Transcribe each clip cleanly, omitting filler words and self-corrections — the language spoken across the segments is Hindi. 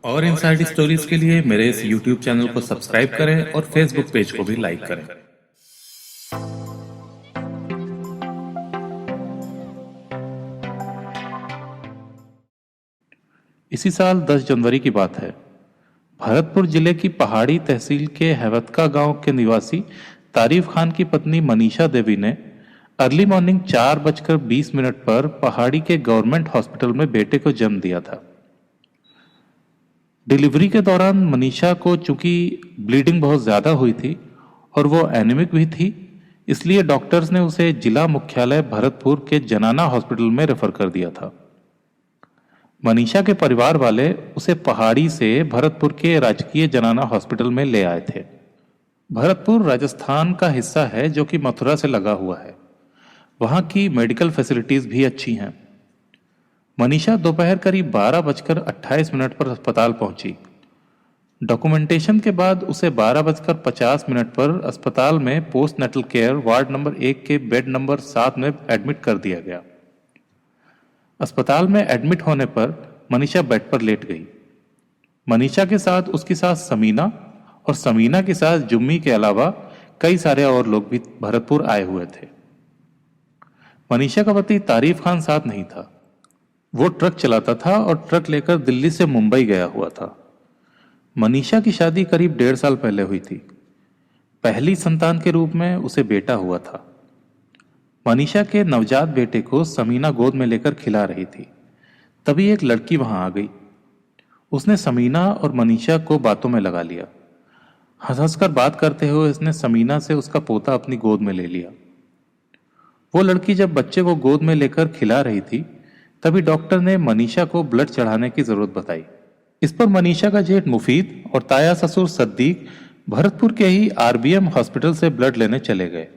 और इनसाइड स्टोरीज के लिए मेरे इस YouTube चैनल को सब्सक्राइब करें और Facebook पेज को भी लाइक करें। इसी साल 10 जनवरी की बात है। भरतपुर जिले की पहाड़ी तहसील के हैवतका गांव के निवासी तारीफ खान की पत्नी मनीषा देवी ने अर्ली मॉर्निंग 4:20 पर पहाड़ी के गवर्नमेंट हॉस्पिटल में बेटे को जन्म दिया था। डिलीवरी के दौरान मनीषा को चूंकि ब्लीडिंग बहुत ज्यादा हुई थी और वो एनीमिक भी थी, इसलिए डॉक्टर्स ने उसे जिला मुख्यालय भरतपुर के जनाना हॉस्पिटल में रेफर कर दिया था। मनीषा के परिवार वाले उसे पहाड़ी से भरतपुर के राजकीय जनाना हॉस्पिटल में ले आए थे। भरतपुर राजस्थान का हिस्सा है जो कि मथुरा से लगा हुआ है। वहां की मेडिकल फैसिलिटीज भी अच्छी हैं। मनीषा दोपहर करीब 12:28 पर अस्पताल पहुंची। डॉक्यूमेंटेशन के बाद उसे 12:50 पर अस्पताल में postnatal care ward number 1 के बेड नंबर 7 में एडमिट कर दिया गया। अस्पताल में एडमिट होने पर मनीषा बेड पर लेट गई। मनीषा के साथ उसकी सास समीना और समीना की सास जुम्मी के अलावा कई सारे और लोग भी भरतपुर आए हुए थे। मनीषा का पति तारीफ खान साथ नहीं था। वो ट्रक चलाता था और ट्रक लेकर दिल्ली से मुंबई गया हुआ था। मनीषा की शादी करीब 1.5 साल पहले हुई थी। पहली संतान के रूप में उसे बेटा हुआ था। मनीषा के नवजात बेटे को समीना गोद में लेकर खिला रही थी। तभी एक लड़की वहां आ गई। उसने समीना और मनीषा को बातों में लगा लिया। हंस हंसकर बात करते हुए उसने समीना से उसका पोता अपनी गोद में ले लिया। वो लड़की जब बच्चे को गोद में लेकर खिला रही थी, तभी डॉक्टर ने मनीषा को ब्लड चढ़ाने की जरूरत बताई। इस पर मनीषा का जेठ मुफीद और ताया ससुर सद्दीक भरतपुर के ही आरबीएम हॉस्पिटल से ब्लड लेने चले गए।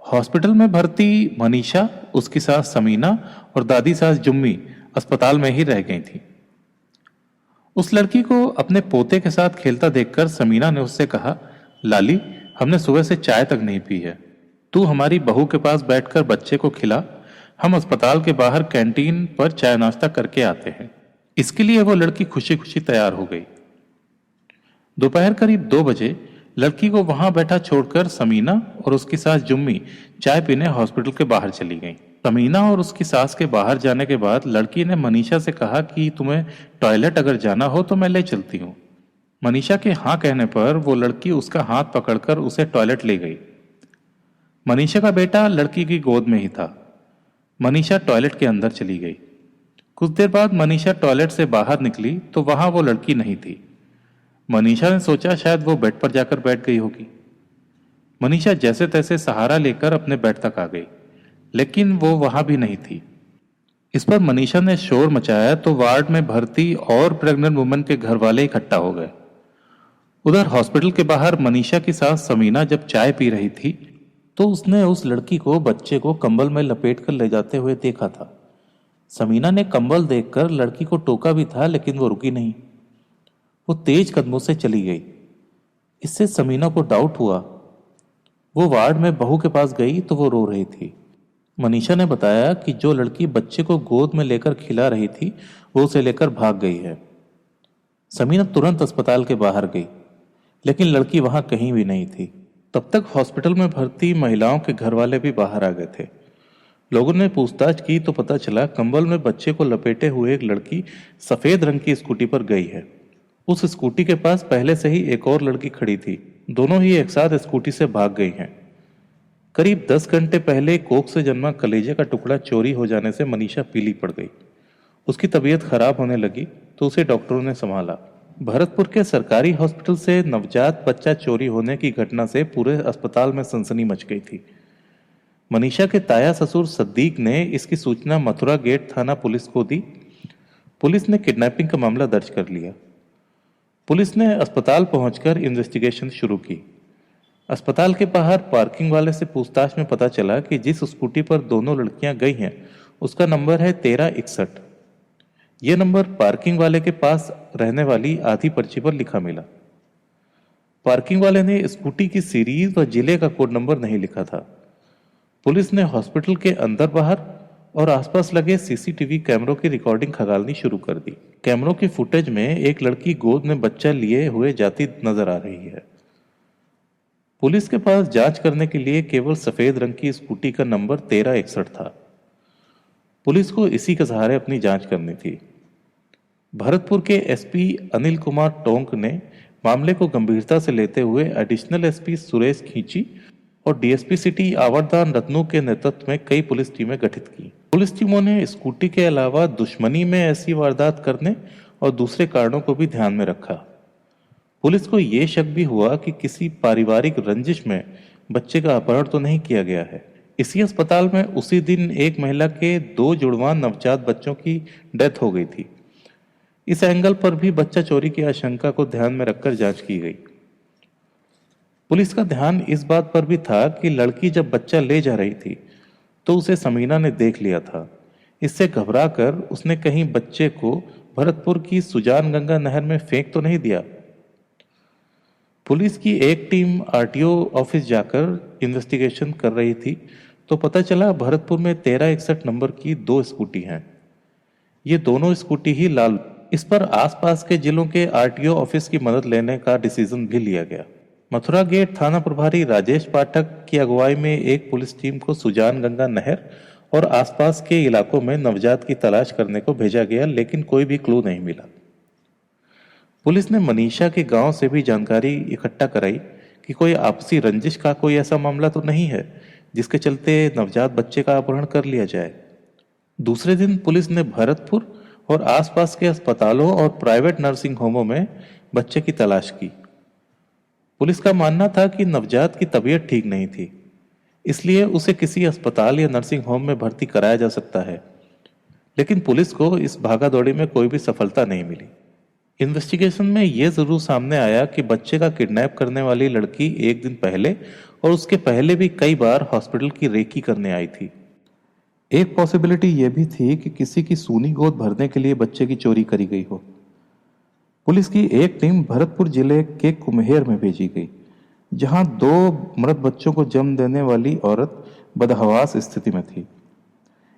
हॉस्पिटल में भर्ती मनीषा, उसकी सास समीना और दादी सास जुम्मी अस्पताल में ही रह गई थी। उस लड़की को अपने पोते के साथ खेलता देखकर समीना ने उससे कहा, लाली, हमने सुबह से चाय तक नहीं पी है। तू हमारी बहू के पास बैठकर बच्चे को खिला। हम अस्पताल के बाहर कैंटीन पर चाय नाश्ता करके आते हैं। इसके लिए वो लड़की खुशी खुशी तैयार हो गई। दोपहर करीब 2 बजे लड़की को वहां बैठा छोड़कर समीना और उसकी सास जुम्मी चाय पीने हॉस्पिटल के बाहर चली गईं। समीना और उसकी सास के बाहर जाने के बाद लड़की ने मनीषा से कहा कि तुम्हें टॉयलेट अगर जाना हो तो मैं ले चलती हूँ। मनीषा के हाँ कहने पर वो लड़की उसका हाथ पकड़कर उसे टॉयलेट ले गई। मनीषा का बेटा लड़की की गोद में ही था। मनीषा टॉयलेट के अंदर चली गई। कुछ देर बाद मनीषा टॉयलेट से बाहर निकली तो वहां वो लड़की नहीं थी। मनीषा ने सोचा शायद वो बेड पर जाकर बैठ गई होगी। मनीषा जैसे तैसे सहारा लेकर अपने बेड तक आ गई, लेकिन वो वहां भी नहीं थी। इस पर मनीषा ने शोर मचाया तो वार्ड में भर्ती और प्रेग्नेंट वुमन के घर वाले इकट्ठा हो गए। उधर हॉस्पिटल के बाहर मनीषा की सास समीना जब चाय पी रही थी तो उसने उस लड़की को बच्चे को कंबल में लपेट कर ले जाते हुए देखा था। समीना ने कंबल देखकर लड़की को टोका भी था, लेकिन वो रुकी नहीं। वो तेज कदमों से चली गई। इससे समीना को डाउट हुआ। वो वार्ड में बहू के पास गई तो वो रो रही थी। मनीषा ने बताया कि जो लड़की बच्चे को गोद में लेकर खिला रही थी वो उसे लेकर भाग गई है। समीना तुरंत अस्पताल के बाहर गई, लेकिन लड़की वहां कहीं भी नहीं थी। तब तक हॉस्पिटल में भर्ती महिलाओं के घर वाले भी बाहर आ गए थे। लोगों ने पूछताछ की तो पता चला कंबल में बच्चे को लपेटे हुए एक लड़की सफेद रंग की स्कूटी पर गई है। उस स्कूटी के पास पहले से ही एक और लड़की खड़ी थी। दोनों ही एक साथ स्कूटी से भाग गई हैं। करीब 10 घंटे पहले कोख से जन्मा कलेजे का टुकड़ा चोरी हो जाने से मनीषा पीली पड़ गई। उसकी तबीयत खराब होने लगी तो उसे डॉक्टरों ने संभाला। भरतपुर के सरकारी हॉस्पिटल से नवजात बच्चा चोरी होने की घटना से पूरे अस्पताल में सनसनी मच गई थी। मनीषा के ताया ससुर सद्दीक ने इसकी सूचना मथुरा गेट थाना पुलिस को दी। पुलिस ने किडनैपिंग का मामला दर्ज कर लिया। पुलिस ने अस्पताल पहुंचकर इन्वेस्टिगेशन शुरू की। अस्पताल के बाहर पार्किंग वाले से पूछताछ में पता चला कि जिस स्कूटी पर दोनों लड़कियां गई हैं उसका नंबर है 1361। यह नंबर पार्किंग वाले के पास रहने वाली आधी पर्ची पर लिखा मिला। पार्किंग वाले ने स्कूटी की सीरीज व जिले का कोड नंबर नहीं लिखा था। पुलिस ने हॉस्पिटल के अंदर बाहर और आसपास लगे सीसीटीवी कैमरों की रिकॉर्डिंग खंगालनी शुरू कर दी। कैमरों की फुटेज में एक लड़की गोद में बच्चा लिए हुए जाती नजर आ रही है। पुलिस के पास जांच करने के लिए केवल सफेद रंग की स्कूटी का नंबर 1361 था। पुलिस को इसी के सहारे अपनी जांच करनी थी। भरतपुर के एसपी अनिल कुमार टोंक ने मामले को गंभीरता से लेते हुए एडिशनल एसपी सुरेश खींची और डीएसपी सिटी आवर्दान रत्नू के नेतृत्व में कई पुलिस टीमें गठित की। पुलिस टीमों ने स्कूटी के अलावा दुश्मनी में ऐसी वारदात करने और दूसरे कारणों को भी ध्यान में रखा। पुलिस को यह शक भी हुआ कि किसी पारिवारिक रंजिश में बच्चे का अपहरण तो नहीं किया गया है। इसी अस्पताल में उसी दिन एक महिला के 2 जुड़वां नवजात बच्चों की डेथ हो गई थी। इस एंगल पर भी बच्चा चोरी की आशंका को ध्यान में रखकर जांच की गई। पुलिस का ध्यान इस बात पर भी था कि लड़की जब बच्चा ले जा रही थी तो उसे समीना ने देख लिया था। इससे घबराकर उसने कहीं बच्चे को भरतपुर की सुजान गंगा नहर में फेंक तो नहीं दिया। पुलिस की एक टीम आरटीओ ऑफिस जाकर इन्वेस्टिगेशन कर रही थी तो पता चला भरतपुर में 1361 नंबर की 2 स्कूटी हैं। ये दोनों स्कूटी ही लाल। इस पर आसपास के जिलों के आरटीओ ऑफिस की मदद लेने का डिसीजन भी लिया गया। मथुरा गेट थाना प्रभारी राजेश पाठक की अगुवाई में एक पुलिस टीम को सुजान गंगा नहर और आसपास के इलाकों में नवजात की तलाश करने को भेजा गया, लेकिन कोई भी क्लू नहीं मिला। पुलिस ने मनीषा के गांव से भी जानकारी इकट्ठा कराई कि कोई आपसी रंजिश का कोई ऐसा मामला तो नहीं है जिसके चलते नवजात बच्चे का अपहरण कर लिया जाए। दूसरे दिन पुलिस ने भरतपुर और आसपास के अस्पतालों और प्राइवेट नर्सिंग होमों में बच्चे की तलाश की। पुलिस का मानना था कि नवजात की तबीयत ठीक नहीं थी, इसलिए उसे किसी अस्पताल या नर्सिंग होम में भर्ती कराया जा सकता है, लेकिन पुलिस को इस भागादौड़ी में कोई भी सफलता नहीं मिली। इन्वेस्टिगेशन में यह जरूर सामने आया कि बच्चे का किडनैप करने वाली लड़की एक दिन पहले और उसके पहले भी कई बार हॉस्पिटल की रेकी करने आई थी। एक पॉसिबिलिटी यह भी थी कि किसी की सूनी गोद भरने के लिए बच्चे की चोरी करी गई हो। पुलिस की एक टीम भरतपुर जिले के कुम्हेर में भेजी गई, जहां 2 मृत बच्चों को जन्म देने वाली औरत बदहवास स्थिति में थी,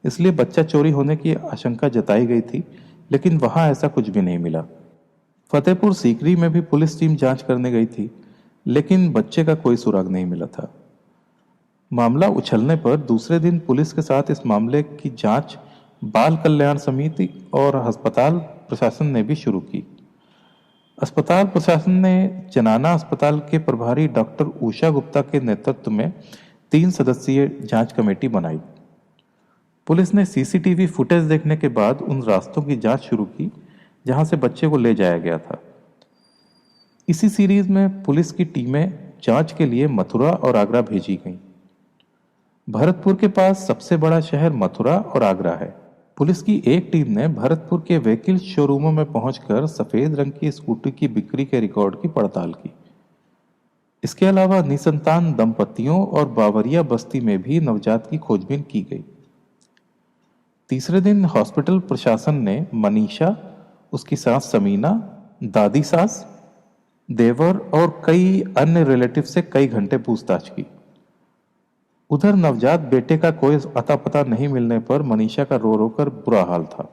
इसलिए बच्चा चोरी होने की आशंका जताई गई थी, लेकिन वहां ऐसा कुछ भी नहीं मिला। फतेहपुर सीकरी में भी पुलिस टीम जांच करने गई थी, लेकिन बच्चे का कोई सुराग नहीं मिला था। मामला उछलने पर दूसरे दिन पुलिस के साथ इस मामले की जांच बाल कल्याण समिति और अस्पताल प्रशासन ने भी शुरू की। अस्पताल प्रशासन ने जनाना अस्पताल के प्रभारी डॉक्टर उषा गुप्ता के नेतृत्व में 3 सदस्यीय जांच कमेटी बनाई। पुलिस ने सीसीटीवी फुटेज देखने के बाद उन रास्तों की जांच शुरू की जहां से बच्चे को ले जाया गया था। इसी सीरीज में पुलिस की टीमें जांच के लिए मथुरा और आगरा भेजी गईं। भरतपुर के पास सबसे बड़ा शहर मथुरा और आगरा है। पुलिस की एक टीम ने भरतपुर के व्हीकल शोरूमों में पहुंचकर सफेद रंग की स्कूटी की बिक्री के रिकॉर्ड की पड़ताल की। इसके अलावा निसंतान दंपतियों और बावरिया बस्ती में भी नवजात की खोजबीन की गई। तीसरे दिन हॉस्पिटल प्रशासन ने मनीषा, उसकी सास समीना, दादी सास, देवर और कई अन्य रिलेटिव से कई घंटे पूछताछ की। उधर नवजात बेटे का कोई अता पता नहीं मिलने पर मनीषा का रो रो कर बुरा हाल था।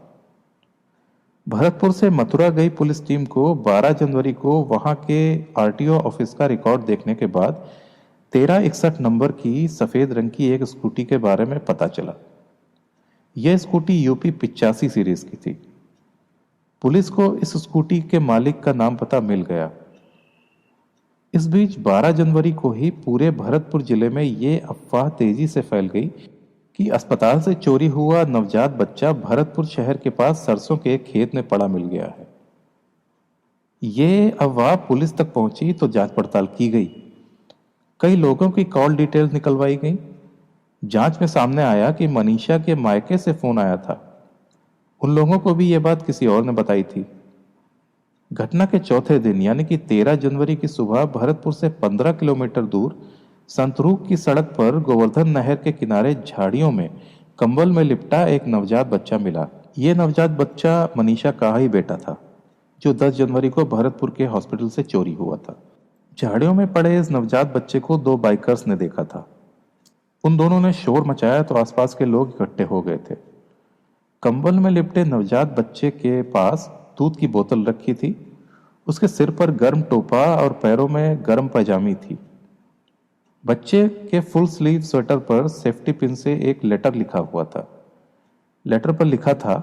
भरतपुर से मथुरा गई पुलिस टीम को 12 जनवरी को वहां के आरटीओ ऑफिस का रिकॉर्ड देखने के बाद 1361 नंबर की सफेद रंग की एक स्कूटी के बारे में पता चला। यह स्कूटी यूपी 85 सीरीज की थी। पुलिस को इस स्कूटी के मालिक का नाम पता मिल गया। इस बीच 12 जनवरी को ही पूरे भरतपुर जिले में ये अफवाह तेजी से फैल गई कि अस्पताल से चोरी हुआ नवजात बच्चा भरतपुर शहर के पास सरसों के एक खेत में पड़ा मिल गया है। ये अफवाह पुलिस तक पहुंची तो जांच पड़ताल की गई। कई लोगों की कॉल डिटेल्स निकलवाई गई। जांच में सामने आया कि मनीषा के मायके से फोन आया था। उन लोगों को भी यह बात किसी और ने बताई थी। घटना के चौथे दिन यानी कि 13 जनवरी की सुबह भरतपुर से 15 किलोमीटर दूर संतरूक की सड़क पर गोवर्धन नहर के किनारे झाड़ियों में कंबल में लिपटा एक नवजात बच्चा मिला। ये नवजात बच्चा मनीषा का ही बेटा था, जो 10 जनवरी को भरतपुर के हॉस्पिटल से चोरी हुआ था। झाड़ियों में पड़े इस नवजात बच्चे को 2 बाइकर्स ने देखा था। उन दोनों ने शोर मचाया तो आसपास के लोग इकट्ठे हो गए थे। कंबल में लिपटे नवजात बच्चे के पास दूध की बोतल रखी थी। उसके सिर पर गर्म टोपा और पैरों में गर्म पैजामी थी। बच्चे के फुल स्लीव स्वेटर पर सेफ्टी पिन से एक लेटर लिखा हुआ था। लेटर पर लिखा था,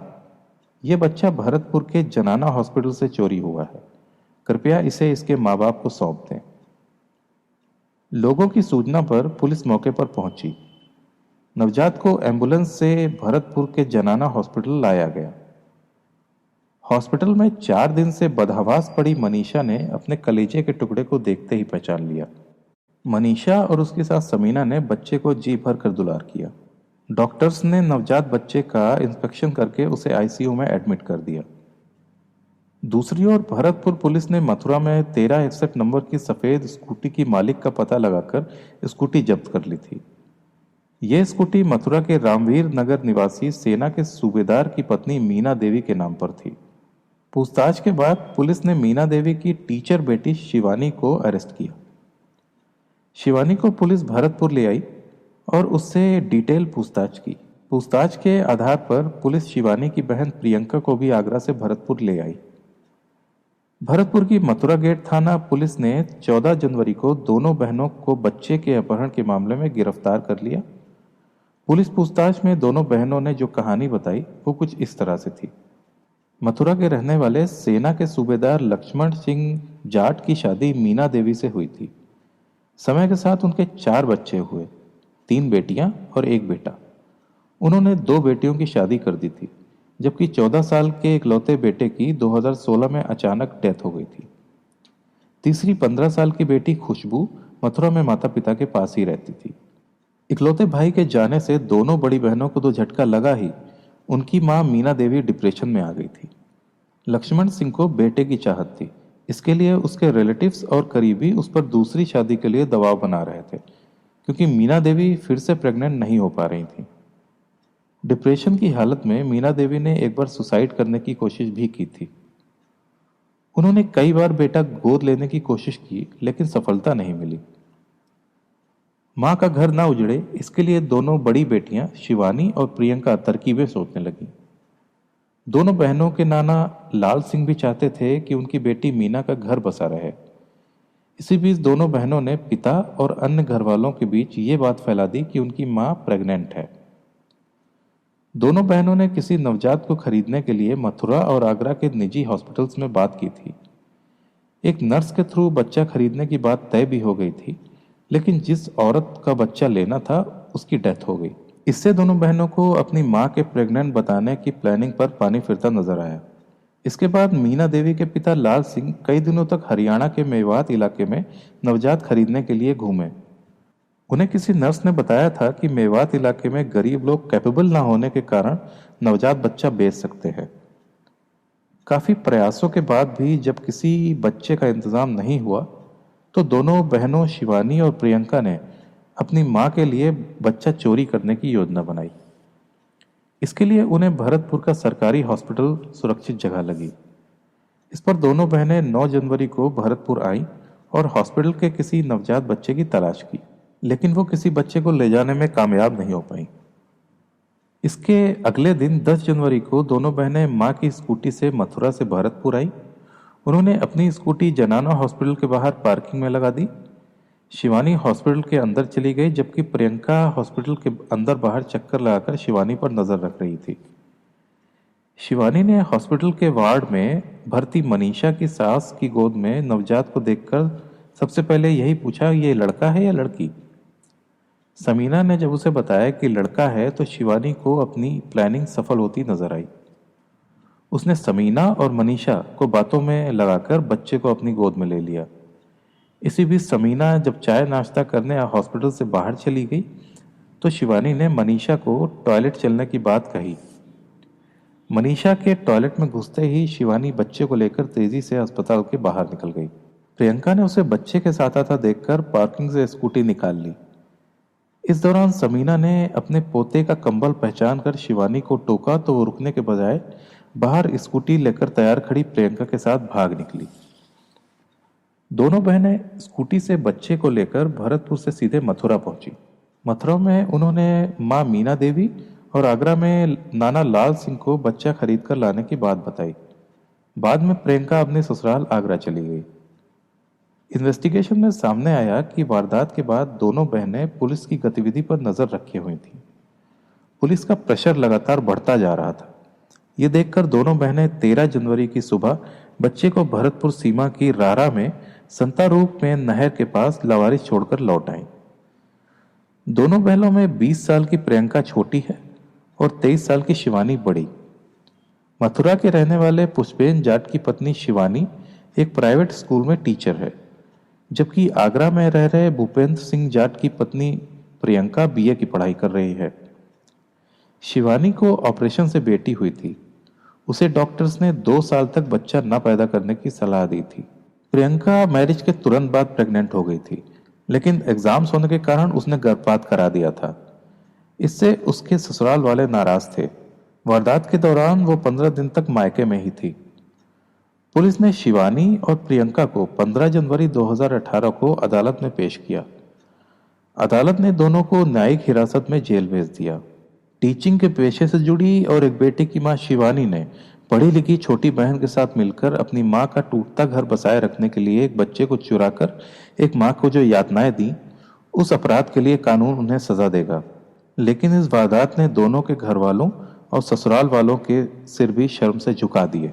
यह बच्चा भरतपुर के जनाना हॉस्पिटल से चोरी हुआ है। कृपया इसे इसके माँ बाप को सौंप दें। लोगों की सूचना पर पुलिस मौके पर पहुंची। नवजात को एम्बुलेंस से भरतपुर के जनाना हॉस्पिटल लाया गया। हॉस्पिटल में 4 दिन से बदहवास पड़ी मनीषा ने अपने कलेजे के टुकड़े को देखते ही पहचान लिया। मनीषा और उसके साथ समीना ने बच्चे को जी भर कर दुलार किया। डॉक्टर्स ने नवजात बच्चे का इंस्पेक्शन करके उसे आईसीयू में एडमिट कर दिया। दूसरी ओर भरतपुर पुलिस ने मथुरा में 1361 नंबर की सफेद स्कूटी की मालिक का पता लगाकर स्कूटी जब्त कर ली थी। यह स्कूटी मथुरा के रामवीर नगर निवासी सेना के सूबेदार की पत्नी मीना देवी के नाम पर थी। पूछताछ के बाद पुलिस ने मीना देवी की टीचर बेटी शिवानी को अरेस्ट किया। शिवानी को पुलिस भरतपुर ले आई और उससे डिटेल पूछताछ की। पूछताछ के आधार पर पुलिस शिवानी की बहन प्रियंका को भी आगरा से भरतपुर ले आई। भरतपुर की मथुरा गेट थाना पुलिस ने 14 जनवरी को दोनों बहनों को बच्चे के अपहरण के मामले में गिरफ्तार कर लिया। पुलिस पूछताछ में दोनों बहनों ने जो कहानी बताई वो कुछ इस तरह से थी। मथुरा के रहने वाले सेना के सूबेदार लक्ष्मण सिंह जाट की शादी मीना देवी से हुई थी। समय के साथ उनके 4 बच्चे हुए, 3 बेटियां और 1 बेटा। उन्होंने 2 बेटियों की शादी कर दी थी, जबकि 14 साल के इकलौते बेटे की 2016 में अचानक डेथ हो गई थी। तीसरी 15 साल की बेटी खुशबू मथुरा में माता पिता के पास ही रहती थी। इकलौते भाई के जाने से दोनों बड़ी बहनों को तो झटका लगा ही, उनकी मां मीना देवी डिप्रेशन में आ गई थी। लक्ष्मण सिंह को बेटे की चाहत थी, इसके लिए उसके रिलेटिव्स और करीबी उस पर दूसरी शादी के लिए दबाव बना रहे थे, क्योंकि मीना देवी फिर से प्रेग्नेंट नहीं हो पा रही थी। डिप्रेशन की हालत में मीना देवी ने एक बार सुसाइड करने की कोशिश भी की थी। उन्होंने कई बार बेटा गोद लेने की कोशिश की, लेकिन सफलता नहीं मिली। मां का घर ना उजड़े, इसके लिए दोनों बड़ी बेटियां शिवानी और प्रियंका तरकीबें सोचने लगी। दोनों बहनों के नाना लाल सिंह भी चाहते थे कि उनकी बेटी मीना का घर बसा रहे। इसी बीच दोनों बहनों ने पिता और अन्य घर वालों के बीच ये बात फैला दी कि उनकी मां प्रेग्नेंट है। दोनों बहनों ने किसी नवजात को खरीदने के लिए मथुरा और आगरा के निजी हॉस्पिटल्स में बात की थी। एक नर्स के थ्रू बच्चा खरीदने की बात तय भी हो गई थी, लेकिन जिस औरत का बच्चा लेना था उसकी डेथ हो गई। इससे दोनों बहनों को अपनी मां के प्रेग्नेंट बताने की प्लानिंग पर पानी फिरता नजर आया। इसके बाद मीना देवी के पिता लाल सिंह कई दिनों तक हरियाणा के मेवात इलाके में नवजात खरीदने के लिए घूमे। उन्हें किसी नर्स ने बताया था कि मेवात इलाके में गरीब लोग कैपेबल ना होने के कारण नवजात बच्चा बेच सकते हैं। काफी प्रयासों के बाद भी जब किसी बच्चे का इंतजाम नहीं हुआ, तो दोनों बहनों शिवानी और प्रियंका ने अपनी मां के लिए बच्चा चोरी करने की योजना बनाई। इसके लिए उन्हें भरतपुर का सरकारी हॉस्पिटल सुरक्षित जगह लगी। इस पर दोनों बहनें 9 जनवरी को भरतपुर आईं और हॉस्पिटल के किसी नवजात बच्चे की तलाश की, लेकिन वो किसी बच्चे को ले जाने में कामयाब नहीं हो पाई। इसके अगले दिन 10 जनवरी को दोनों बहनें मां की स्कूटी से मथुरा से भरतपुर आई। उन्होंने अपनी स्कूटी जनाना हॉस्पिटल के बाहर पार्किंग में लगा दी। शिवानी हॉस्पिटल के अंदर चली गई, जबकि प्रियंका हॉस्पिटल के अंदर बाहर चक्कर लगाकर शिवानी पर नजर रख रही थी। शिवानी ने हॉस्पिटल के वार्ड में भर्ती मनीषा की सास की गोद में नवजात को देखकर सबसे पहले यही पूछा, ये लड़का है या लड़की? समीना ने जब उसे बताया कि लड़का है तो शिवानी को अपनी प्लानिंग सफल होती नजर आई। उसने समीना और मनीषा को बातों में लगाकर बच्चे को अपनी गोद में ले लिया। इसी बीच समीना जब चाय नाश्ता करने हॉस्पिटल से बाहर चली गई, तो शिवानी ने मनीषा को टॉयलेट चलने की बात कही। मनीषा के टॉयलेट में घुसते ही शिवानी बच्चे को लेकर तेजी से अस्पताल के बाहर निकल गई। प्रियंका ने उसे बच्चे के साथ आता देखकर पार्किंग से स्कूटी निकाल ली। इस दौरान समीना ने अपने पोते का कंबल पहचान कर शिवानी को टोका, तो वो रुकने के बजाय बाहर स्कूटी लेकर तैयार खड़ी प्रियंका के साथ भाग निकली। दोनों बहनें स्कूटी से बच्चे को लेकर भरतपुर से सीधे मथुरा पहुंची। मथुरा में उन्होंने माँ मीना देवी और आगरा में नाना लाल सिंह को बच्चा खरीद कर लाने की बात बताई। बाद में प्रियंका अपने ससुराल आगरा चली गई। इन्वेस्टिगेशन में सामने आया कि वारदात के बाद दोनों बहनें पुलिस की गतिविधि पर नजर रखे हुई थीं। पुलिस का प्रेशर लगातार बढ़ता जा रहा था। ये देखकर दोनों बहनें 13 जनवरी की सुबह बच्चे को भरतपुर सीमा की रारा में संतारूप में नहर के पास लवारिस छोड़कर लौट आईं। दोनों बहनों में 20 साल की प्रियंका छोटी है और 23 साल की शिवानी बड़ी। मथुरा के रहने वाले पुष्पेन जाट की पत्नी शिवानी एक प्राइवेट स्कूल में टीचर है, जबकि आगरा में रह रहे भूपेंद्र सिंह जाट की पत्नी प्रियंका बीए की पढ़ाई कर रही है। शिवानी को ऑपरेशन से बेटी हुई थी। उसे डॉक्टर्स ने 2 साल तक बच्चा न पैदा करने की सलाह दी थी। प्रियंका मैरिज के तुरंत बाद प्रेग्नेंट हो गई थी, लेकिन एग्जाम्स होने के कारण उसने गर्भपात करा दिया था। इससे उसके ससुराल वाले नाराज थे। वारदात के दौरान वो 15 दिन तक मायके में ही थी। पुलिस ने शिवानी और प्रियंका को 15 जनवरी 2018 को अदालत में पेश किया। अदालत ने दोनों को न्यायिक हिरासत में जेल भेज दिया। टीचिंग के पेशे से जुड़ी और एक बेटे की मां शिवानी ने पढ़ी लिखी छोटी बहन के साथ मिलकर अपनी मां का टूटता घर बसाए रखने के लिए एक बच्चे को चुराकर एक मां को जो यातनाएं दी, उस अपराध के लिए कानून उन्हें सजा देगा। लेकिन इस वारदात ने दोनों के घर वालों और ससुराल वालों के सिर भी शर्म से झुका दिए।